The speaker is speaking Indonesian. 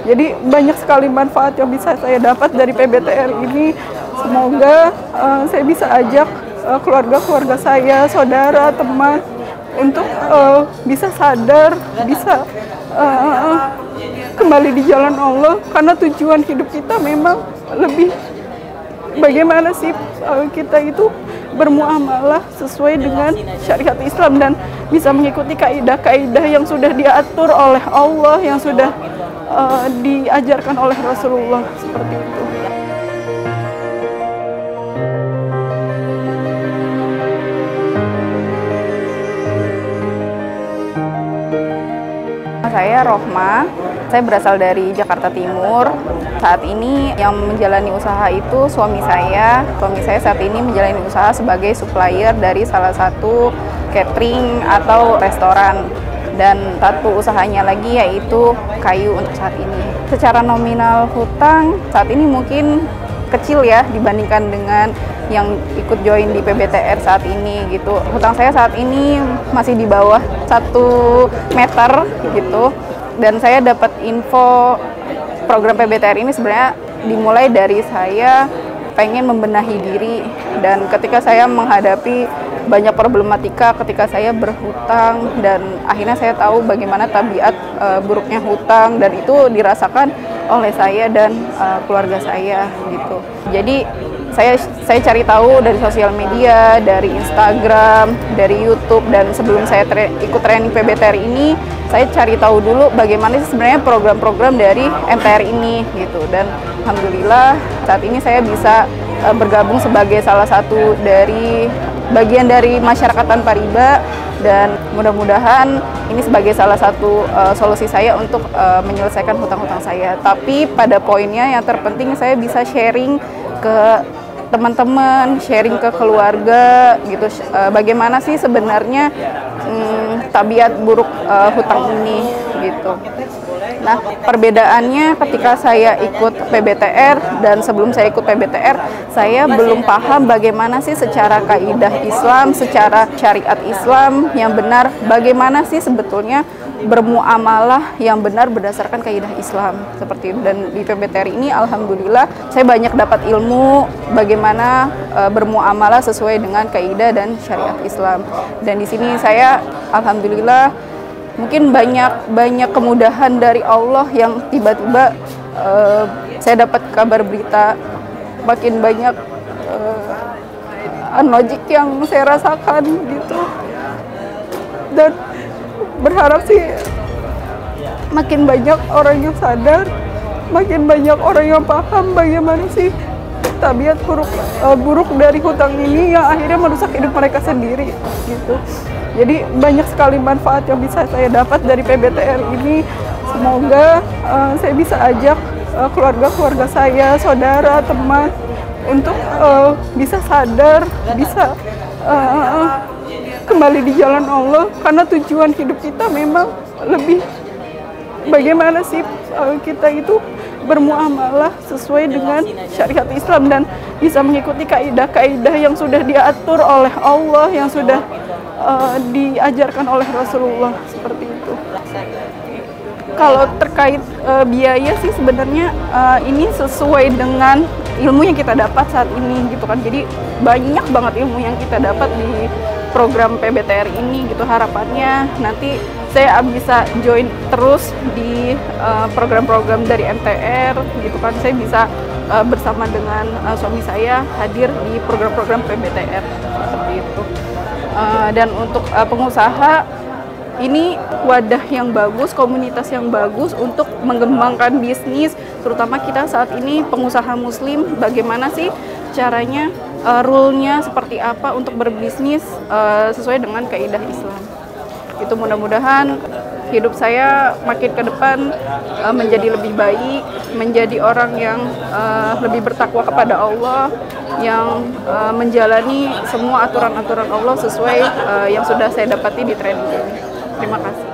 Jadi banyak sekali manfaat yang bisa saya dapat dari PBTR ini. Semoga saya bisa ajak keluarga-keluarga saya, saudara, teman untuk bisa sadar, bisa kembali di jalan Allah, karena tujuan hidup kita memang lebih bagaimana sih kita itu bermuamalah sesuai dengan syariat Islam dan bisa mengikuti kaidah-kaidah yang sudah diatur oleh Allah, yang sudah diajarkan oleh Rasulullah, seperti itu. Saya Rohma, saya berasal dari Jakarta Timur. Saat ini yang menjalani usaha itu suami saya. Suami saya saat ini menjalani usaha sebagai supplier dari salah satu catering atau restoran. Dan satu usahanya lagi yaitu kayu untuk saat ini. Secara nominal hutang saat ini mungkin kecil ya dibandingkan dengan yang ikut join di PBTR saat ini gitu. Hutang saya saat ini masih di bawah 1 meter gitu. Dan saya dapat info program PBTR ini sebenarnya dimulai dari saya pengen membenahi diri, dan ketika saya menghadapi banyak problematika ketika saya berhutang, dan akhirnya saya tahu bagaimana tabiat buruknya hutang, dan itu dirasakan oleh saya dan keluarga saya gitu. Jadi saya cari tahu dari sosial media, dari Instagram, dari YouTube, dan sebelum saya ikut training PBTR ini, saya cari tahu dulu bagaimana sih sebenarnya program-program dari MTR ini gitu. Dan alhamdulillah saat ini saya bisa bergabung sebagai salah satu dari bagian dari masyarakat tanpa riba, dan mudah-mudahan ini sebagai salah satu solusi saya untuk menyelesaikan hutang-hutang saya. Tapi pada poinnya yang terpenting saya bisa sharing ke teman-teman, sharing ke keluarga gitu, bagaimana sih sebenarnya tabiat buruk hutang ini gitu. Nah, perbedaannya ketika saya ikut PBTR dan sebelum saya ikut PBTR, saya belum paham bagaimana sih secara kaidah Islam, secara syariat Islam yang benar, bagaimana sih sebetulnya bermuamalah yang benar berdasarkan kaidah Islam seperti itu. Dan di PBTR ini alhamdulillah saya banyak dapat ilmu bagaimana bermuamalah sesuai dengan kaidah dan syariat Islam. Dan di sini saya alhamdulillah mungkin banyak kemudahan dari Allah yang tiba-tiba saya dapat kabar berita, makin banyak unlogic yang saya rasakan gitu. Dan berharap sih makin banyak orang yang sadar, makin banyak orang yang paham bagaimana sih tabiat buruk dari hutang ini yang akhirnya merusak hidup mereka sendiri gitu. Jadi banyak sekali manfaat yang bisa saya dapat dari PBTR ini. Semoga saya bisa ajak keluarga-keluarga saya, saudara, teman untuk bisa sadar, bisa kembali di jalan Allah, karena tujuan hidup kita memang lebih bagaimana sih kita itu bermuamalah sesuai dengan syariat Islam dan bisa mengikuti kaidah-kaidah yang sudah diatur oleh Allah, yang sudah diajarkan oleh Rasulullah, seperti itu. Kalau terkait biaya sih sebenarnya ini sesuai dengan ilmu yang kita dapat saat ini gitu kan. Jadi banyak banget ilmu yang kita dapat di program PBTR ini gitu. Harapannya nanti saya bisa join terus di program-program dari MTR gitu kan. Saya bisa bersama dengan suami saya hadir di program-program PBTR seperti itu. Dan untuk pengusaha ini wadah yang bagus, komunitas yang bagus untuk mengembangkan bisnis, terutama kita saat ini pengusaha muslim, bagaimana sih caranya, rule-nya seperti apa untuk berbisnis sesuai dengan kaidah Islam. Itu mudah-mudahan hidup saya makin ke depan menjadi lebih baik, menjadi orang yang lebih bertakwa kepada Allah, yang menjalani semua aturan-aturan Allah sesuai yang sudah saya dapati di training ini. Terima kasih.